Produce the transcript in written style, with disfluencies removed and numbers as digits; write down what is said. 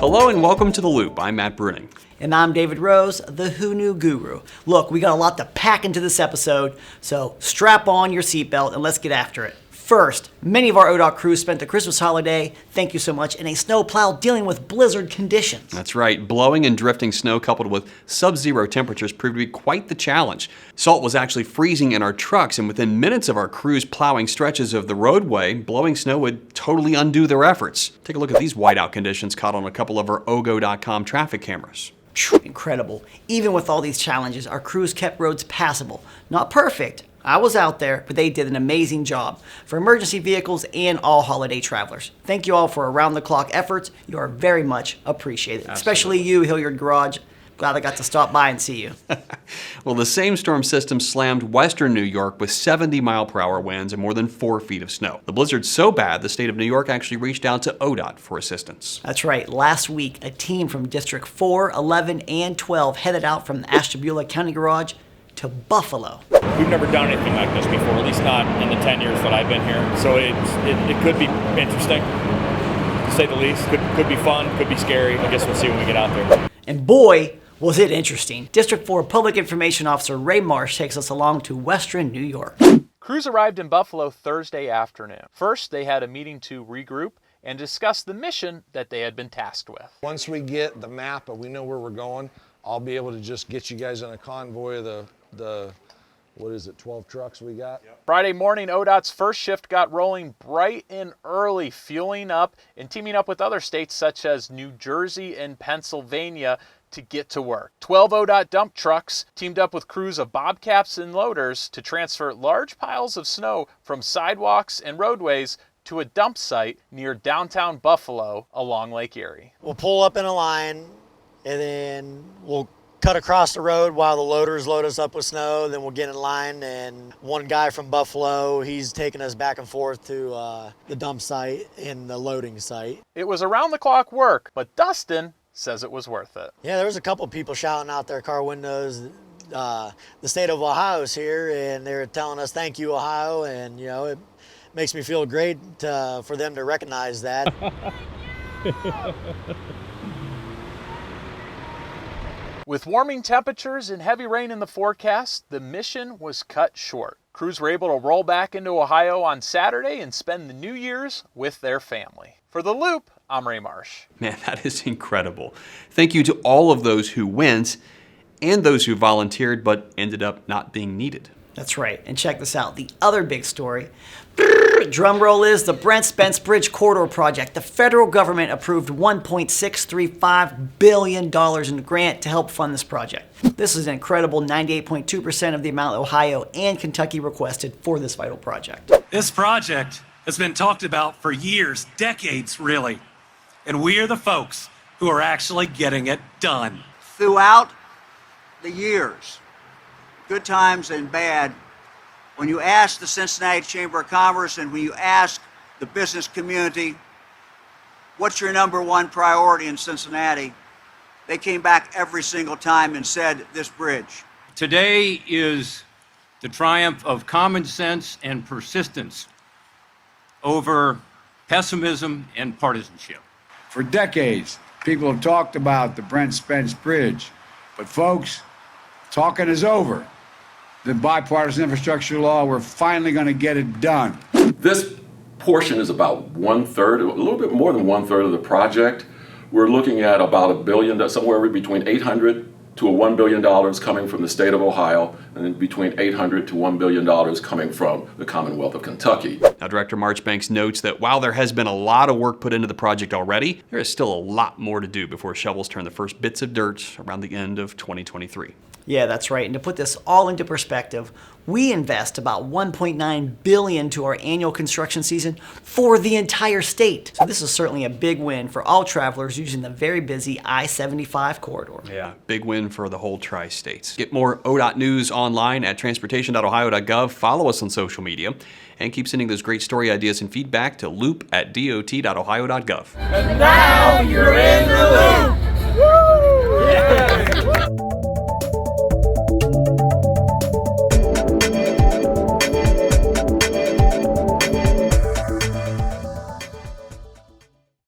Hello and welcome to The Loop. I'm Matt Bruning. And I'm David Rose, the Who Knew Guru. Look, we got a lot to pack into this episode, so strap on your seatbelt and let's get after it. First, many of our ODOT crews spent the Christmas holiday, thank you so much, in a snowplow dealing with blizzard conditions. That's right. Blowing and drifting snow coupled with sub-zero temperatures proved to be quite the challenge. Salt was actually freezing in our trucks, and within minutes of our crews plowing stretches of the roadway, blowing snow would totally undo their efforts. Take a look at these whiteout conditions caught on a couple of our ODOT.com traffic cameras. Incredible. Even with all these challenges, our crews kept roads passable. Not perfect. I was out there, but they did an amazing job for emergency vehicles and all holiday travelers. Thank you all for around-the-clock efforts. You are very much appreciated. Absolutely. Especially you, Hilliard Garage. Glad I got to stop by and see you. Well, the same storm system slammed western New York with 70-mile-per-hour winds and more than 4 feet of snow. The blizzard's so bad, the state of New York actually reached out to ODOT for assistance. That's right. Last week, a team from District 4, 11, and 12 headed out from the Ashtabula County Garage to Buffalo. We've never done anything like this before, at least not in the 10 years that I've been here. So it could be interesting, to say the least. Could be fun, could be scary. I guess we'll see when we get out there. And boy, was it interesting. District 4 Public Information Officer Ray Marsh takes us along to Western New York. Crews arrived in Buffalo Thursday afternoon. First, they had a meeting to regroup and discuss the mission that they had been tasked with. Once we get the map and we know where we're going, I'll be able to just get you guys in a convoy of the 12 trucks we got? Yep. Friday morning, ODOT's first shift got rolling bright and early, fueling up and teaming up with other states such as New Jersey and Pennsylvania to get to work. 12 ODOT dump trucks teamed up with crews of bobcats and loaders to transfer large piles of snow from sidewalks and roadways to a dump site near downtown Buffalo along Lake Erie. We'll pull up in a line and then we'll cut across the road while the loaders load us up with snow. Then we'll get in line, and one guy from Buffalo, he's taking us back and forth to the dump site and the loading site. It was around-the-clock work, but Dustin says it was worth it. Yeah, there was a couple people shouting out their car windows. The state of Ohio's here, and they're telling us thank you, Ohio, and you know, it makes me feel great for them to recognize that. With warming temperatures and heavy rain in the forecast, the mission was cut short. Crews were able to roll back into Ohio on Saturday and spend the New Year's with their family. For The Loop, I'm Ray Marsh. Man, that is incredible. Thank you to all of those who went and those who volunteered but ended up not being needed. That's right. And check this out. The other big story. Drum roll is the Brent Spence Bridge Corridor Project. The federal government approved $1.635 billion in a grant to help fund this project. This is an incredible 98.2% of the amount Ohio and Kentucky requested for this vital project. This project has been talked about for years, decades really, and we are the folks who are actually getting it done. Throughout the years, good times and bad, when you ask the Cincinnati Chamber of Commerce and when you ask the business community, what's your number one priority in Cincinnati, they came back every single time and said this bridge. Today is the triumph of common sense and persistence over pessimism and partisanship. For decades, people have talked about the Brent Spence Bridge, but folks, talking is over. The bipartisan infrastructure law, we're finally going to get it done. This portion is about 1/3, a little bit more than 1/3 of the project. We're looking at about $1 billion, somewhere between $800 to $1 billion coming from the state of Ohio, and then between $800 to $1 billion coming from the Commonwealth of Kentucky. Now, Director Marchbanks notes that while there has been a lot of work put into the project already, there is still a lot more to do before shovels turn the first bits of dirt around the end of 2023. Yeah, that's right. And to put this all into perspective, we invest about $1.9 billion to our annual construction season for the entire state. So this is certainly a big win for all travelers using the very busy I-75 corridor. Yeah, big win for the whole tri-states. Get more ODOT news online at transportation.ohio.gov. Follow us on social media and keep sending those great story ideas and feedback to loop@dot.ohio.gov. And now you're in the loop! Woo! Yeah.